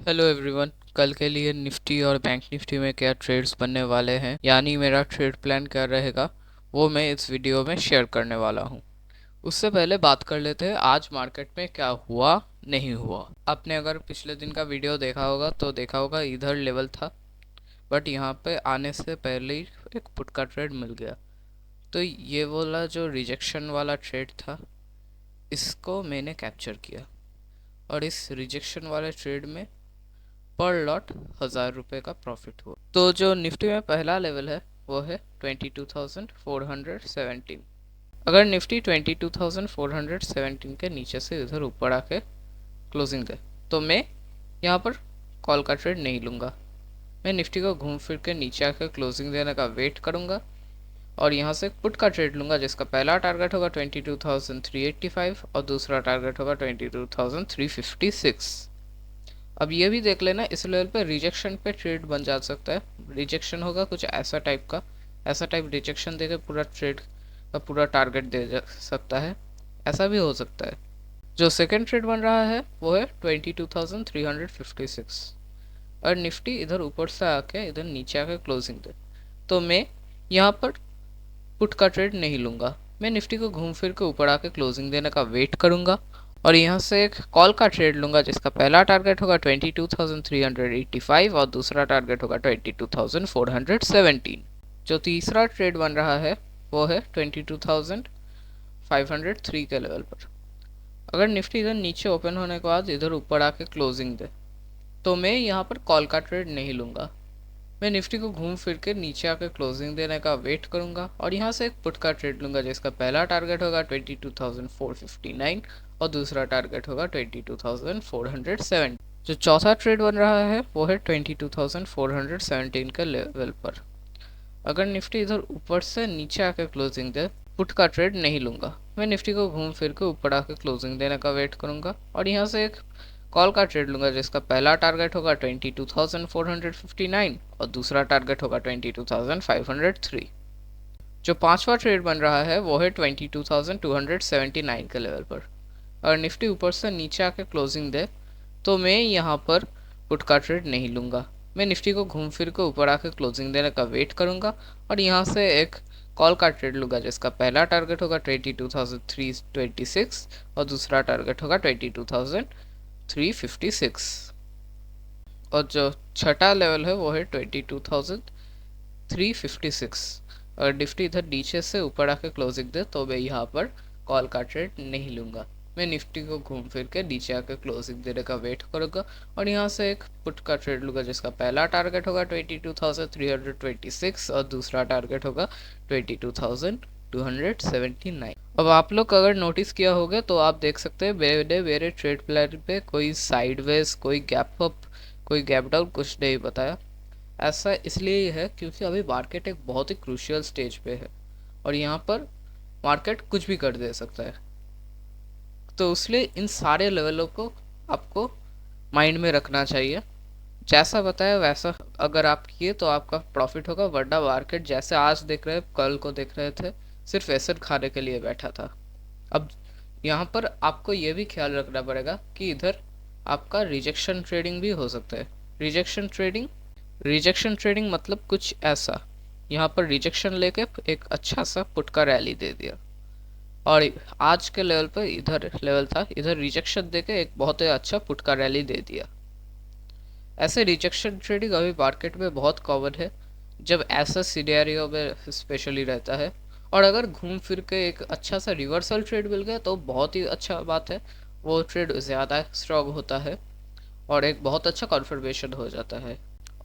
Hello everyone. कल के लिए निफ्टी और बैंक निफ्टी में क्या ट्रेड्स बनने वाले हैं, यानी मेरा ट्रेड प्लान क्या रहेगा, वो मैं इस वीडियो में शेयर करने वाला हूँ। उससे पहले बात कर लेते हैं आज मार्केट में क्या हुआ नहीं हुआ। आपने अगर पिछले दिन का वीडियो देखा होगा तो देखा होगा इधर लेवल था, बट यहाँ पे आने से पहले ही एक पुट का ट्रेड मिल गया। तो ये वाला जो रिजेक्शन वाला ट्रेड था, इसको मैंने कैप्चर किया और इस रिजेक्शन वाले ट्रेड में पर लॉट 1000 रुपये का प्रॉफिट हुआ। तो जो निफ्टी में पहला लेवल है वो है 22,417। अगर निफ्टी 22,417 के नीचे से इधर ऊपर आके क्लोजिंग दे तो मैं यहाँ पर कॉल का ट्रेड नहीं लूँगा। मैं निफ्टी को घूम फिर के नीचे आकर क्लोजिंग देने का वेट करूँगा और यहाँ से पुट का ट्रेड लूँगा, जिसका पहला टारगेट होगा 22,385 और दूसरा टारगेट होगा 22,356। अब ये भी देख लेना, इस लेवल पे रिजेक्शन पे ट्रेड बन जा सकता है। रिजेक्शन होगा कुछ ऐसा टाइप का, ऐसा टाइप रिजेक्शन देकर पूरा ट्रेड का पूरा टारगेट दे जा सकता है, ऐसा भी हो सकता है। जो सेकंड ट्रेड बन रहा है वो है 22,356 और निफ्टी इधर ऊपर से आके इधर नीचे आके क्लोजिंग दे तो मैं यहाँ पर पुट का ट्रेड नहीं लूँगा। मैं निफ्टी को घूम फिर के ऊपर आके क्लोजिंग देने का वेट करूँगा और यहाँ से एक कॉल का ट्रेड लूँगा, जिसका पहला टारगेट होगा 22,385 और दूसरा टारगेट होगा 22,417। जो तीसरा ट्रेड बन रहा है वो है 22,503 के लेवल पर। अगर निफ्टी इधर नीचे ओपन होने के बाद इधर ऊपर आके क्लोजिंग दे तो मैं यहाँ पर कॉल का ट्रेड नहीं लूँगा। मैं निफ्टी को घूम फिर के नीचे आकर क्लोजिंग देने का वेट करूंगा और यहाँ से एक पुट का ट्रेड लूंगा, जिसका पहला टारगेट होगा 22,459 और दूसरा टारगेट होगा 22,407। जो चौथा ट्रेड बन रहा है वो है 22,417 के लेवल पर। अगर निफ्टी इधर ऊपर से नीचे आकर क्लोजिंग दे पुट का ट्रेड नहीं लूंगा। मैं निफ्टी को घूम फिर के ऊपर आकर क्लोजिंग देने का वेट करूंगा और यहाँ से एक कॉल का ट्रेड लूंगा, जिसका पहला टारगेट होगा 22,459 और दूसरा टारगेट होगा 22,503। जो पांचवा ट्रेड बन रहा है वो है 22,279 के लेवल पर। अगर निफ्टी ऊपर से नीचे आके क्लोजिंग दे तो मैं यहाँ पर पुट का ट्रेड नहीं लूँगा। मैं निफ्टी को घूम फिर के ऊपर आके क्लोजिंग देने का वेट करूँगा और यहाँ से एक कॉल का ट्रेड लूँगा, जिसका पहला टारगेट होगा 22,326 और दूसरा टारगेट होगा 22,356। और जो छठा लेवल है वो है 22,356। अगर निफ्टी इधर नीचे से ऊपर आके क्लोजिंग दे तो मैं यहाँ पर कॉल का ट्रेड नहीं लूँगा। मैं निफ्टी को घूम फिर के नीचे आकर क्लोजिंग देने का वेट करूँगा और यहाँ से एक पुट का ट्रेड लूँगा, जिसका पहला टारगेट होगा 22,326 और दूसरा टारगेट होगा 22,279। अब आप लोग अगर नोटिस किया होगा तो आप देख सकते हैं मेरे ट्रेड प्लान पे कोई साइडवेज, कोई गैप अप, कोई गैप डाउन कुछ नहीं बताया। ऐसा इसलिए है क्योंकि अभी मार्केट एक बहुत ही क्रूशियल स्टेज पे है और यहाँ पर मार्केट कुछ भी कर दे सकता है। तो इसलिए इन सारे लेवलों को आपको माइंड में रखना चाहिए। जैसा बताया वैसा अगर आप किए तो आपका प्रॉफिट होगा, वरना मार्केट जैसे आज देख रहे कल को देख रहे थे सिर्फ एसेट खाने के लिए बैठा था। अब यहाँ पर आपको ये भी ख्याल रखना पड़ेगा कि इधर आपका रिजेक्शन ट्रेडिंग भी हो सकता है। रिजेक्शन ट्रेडिंग मतलब कुछ ऐसा, यहाँ पर रिजेक्शन लेके एक अच्छा सा पुट का रैली दे दिया और आज के लेवल पर इधर लेवल था, इधर रिजेक्शन देके एक बहुत ही अच्छा पुट का रैली दे दिया। ऐसे रिजेक्शन ट्रेडिंग अभी मार्केट में बहुत कॉमन है जब ऐसा सिनेरियो में स्पेशली रहता है। और अगर घूम फिर के एक अच्छा सा रिवर्सल ट्रेड मिल गया तो बहुत ही अच्छा बात है, वो ट्रेड ज़्यादा स्ट्रॉन्ग होता है और एक बहुत अच्छा कन्फर्मेशन हो जाता है।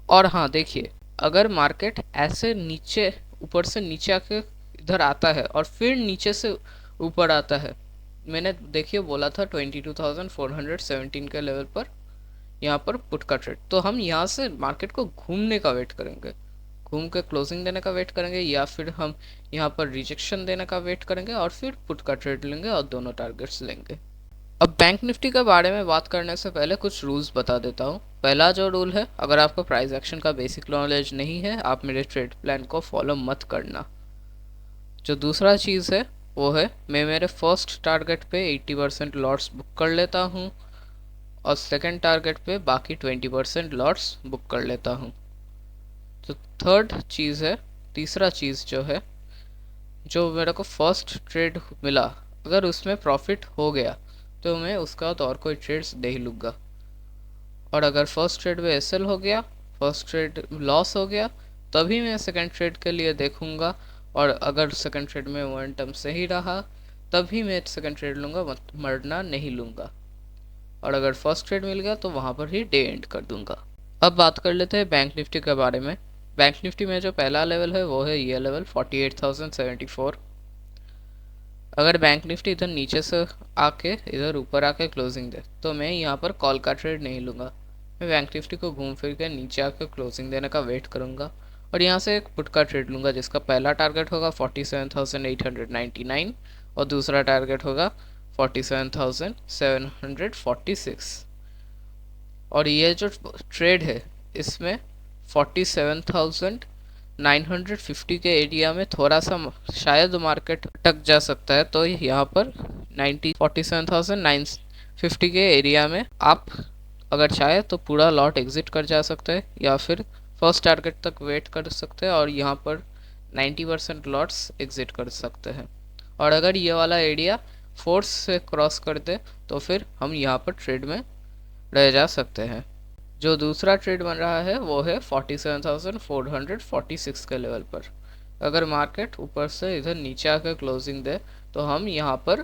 और हाँ देखिए, अगर मार्केट ऐसे नीचे ऊपर से नीचे आके इधर आता है और फिर नीचे से ऊपर आता है, मैंने देखिए बोला था 22,417 के लेवल पर यहाँ पर पुट का ट्रेड, तो हम यहाँ से मार्केट को घूमने का वेट करेंगे, घूम के क्लोजिंग देने का वेट करेंगे या फिर हम यहाँ पर रिजेक्शन देने का वेट करेंगे और फिर पुट का ट्रेड लेंगे और दोनों टारगेट्स लेंगे। अब बैंक निफ्टी के बारे में बात करने से पहले कुछ रूल्स बता देता हूँ। पहला जो रूल है, अगर आपको प्राइस एक्शन का बेसिक नॉलेज नहीं है आप मेरे ट्रेड प्लान को फॉलो मत करना। जो दूसरा चीज़ है वो है मैं मेरे फर्स्ट टारगेट पे 80% लॉट्स बुक कर लेता हूँ और सेकंड टारगेट पे बाकी 20% लॉट्स बुक कर लेता हूँ। तो थर्ड चीज़ है, तीसरा चीज़ जो है, जो मेरे को फर्स्ट ट्रेड मिला, अगर उसमें प्रॉफिट हो गया तो मैं उसका बाद और कोई ट्रेड्स नहीं लूँगा। और अगर फर्स्ट ट्रेड में एसएल हो गया, फर्स्ट ट्रेड लॉस हो गया, तभी मैं सेकंड ट्रेड के लिए देखूंगा। और अगर सेकंड ट्रेड में मोमेंटम सही रहा तभी मैं सेकंड ट्रेड लूँगा, मरना नहीं लूँगा। और अगर फर्स्ट ट्रेड मिल गया तो वहाँ पर ही डे एंड कर दूंगा। अब बात कर लेते हैं बैंक निफ्टी के बारे में। बैंक निफ्टी में जो पहला लेवल है वो है ये लेवल 48,074। अगर बैंक निफ्टी इधर नीचे से आके इधर ऊपर आके क्लोजिंग दे तो मैं यहाँ पर कॉल का ट्रेड नहीं लूँगा। मैं बैंक निफ्टी को घूम फिर के नीचे आके क्लोजिंग देने का वेट करूँगा और यहाँ से एक पुट का ट्रेड लूँगा जिसका पहला टारगेट होगा 47,899 और दूसरा टारगेट होगा 47,746। और ये जो ट्रेड है इसमें 47,950 के एरिया में थोड़ा सा शायद मार्केट अटक जा सकता है, तो यहाँ पर 47,950 के एरिया में आप अगर चाहे तो पूरा लॉट एग्जिट कर जा सकते हैं या फिर फर्स्ट टारगेट तक वेट कर सकते हैं और यहाँ पर 90% लॉट्स एग्जिट कर सकते हैं। और अगर ये वाला एरिया फोर्स से क्रॉस कर दे तो फिर हम यहाँ पर ट्रेड में रह जा सकते हैं। जो दूसरा ट्रेड बन रहा है वो है 47,446 के लेवल पर। अगर मार्केट ऊपर से इधर नीचे आकर क्लोजिंग दे तो हम यहाँ पर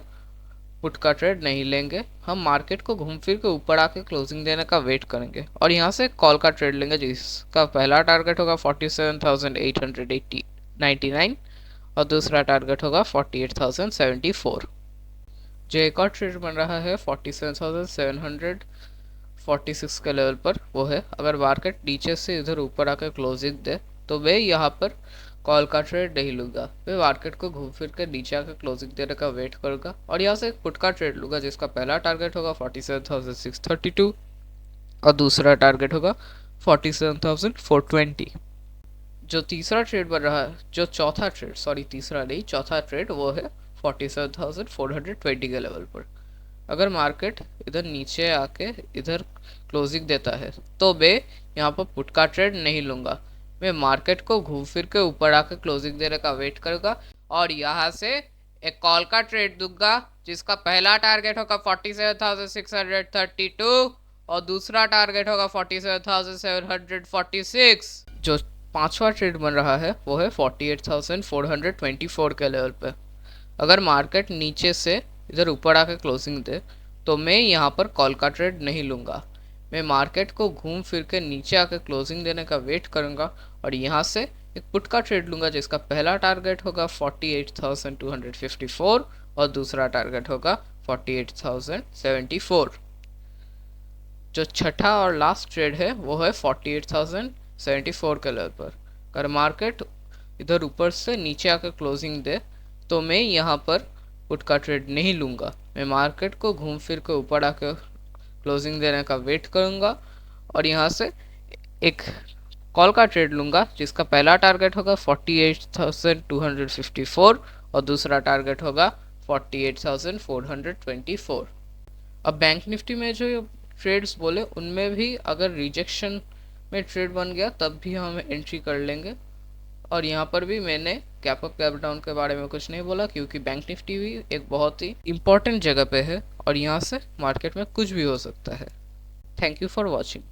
पुट का ट्रेड नहीं लेंगे, हम मार्केट को घूम फिर के ऊपर आके क्लोजिंग देने का वेट करेंगे और यहाँ से कॉल का ट्रेड लेंगे जिसका पहला टारगेट होगा 47,899 और दूसरा टारगेट होगा 48,074। जो एक और ट्रेड बन रहा है 47,746 के लेवल पर वो है, अगर मार्केट नीचे से इधर ऊपर आकर क्लोजिंग दे तो मैं यहाँ पर कॉल का ट्रेड नहीं लूँगा। मैं मार्केट को घूम फिर कर नीचे आकर क्लोजिंग देने का वेट करूँगा और यहाँ से एक पुट का ट्रेड लूँगा जिसका पहला टारगेट होगा 47,632 और दूसरा टारगेट होगा 47,420। जो तीसरा ट्रेड बन रहा है, जो चौथा ट्रेड, सॉरी तीसरा नहीं चौथा ट्रेड, वो है 47,420 के लेवल पर। अगर मार्केट इधर नीचे आके इधर क्लोजिंग देता है तो मैं यहाँ पर पुट का ट्रेड नहीं लूँगा। मैं मार्केट को घूम फिर के ऊपर आकर क्लोजिंग देने का वेट करूँगा और यहाँ से एक कॉल का ट्रेड दूंगा जिसका पहला टारगेट होगा 47,632 और दूसरा टारगेट होगा 47,746। जो पांचवा ट्रेड बन रहा है वो है 48,424 के लेवल पे। अगर मार्केट नीचे से इधर ऊपर आकर क्लोजिंग दे तो मैं यहाँ पर कॉल का ट्रेड नहीं लूँगा। मैं मार्केट को घूम फिर के नीचे आकर क्लोजिंग देने का वेट करूँगा और यहाँ से एक पुट का ट्रेड लूँगा जिसका पहला टारगेट होगा 48,254 और दूसरा टारगेट होगा 48,074। जो छठा और लास्ट ट्रेड है वो है 48,074 के लेवल पर। अगर मार्केट इधर ऊपर से नीचे आकर क्लोजिंग दे तो मैं यहाँ पर पुट का ट्रेड नहीं लूँगा। मैं मार्केट को घूम फिर के ऊपर आकर क्लोजिंग देने का वेट करूँगा और यहाँ से एक कॉल का ट्रेड लूँगा जिसका पहला टारगेट होगा 48,254 और दूसरा टारगेट होगा 48,424। अब बैंक निफ्टी में जो ट्रेड्स बोले उनमें भी अगर रिजेक्शन में ट्रेड बन गया तब भी हम एंट्री कर लेंगे। और यहाँ पर भी मैंने गैप अप गैप डाउन के बारे में कुछ नहीं बोला क्योंकि बैंक निफ्टी भी एक बहुत ही इम्पोर्टेंट जगह पे है और यहाँ से मार्केट में कुछ भी हो सकता है। Thank you for watching.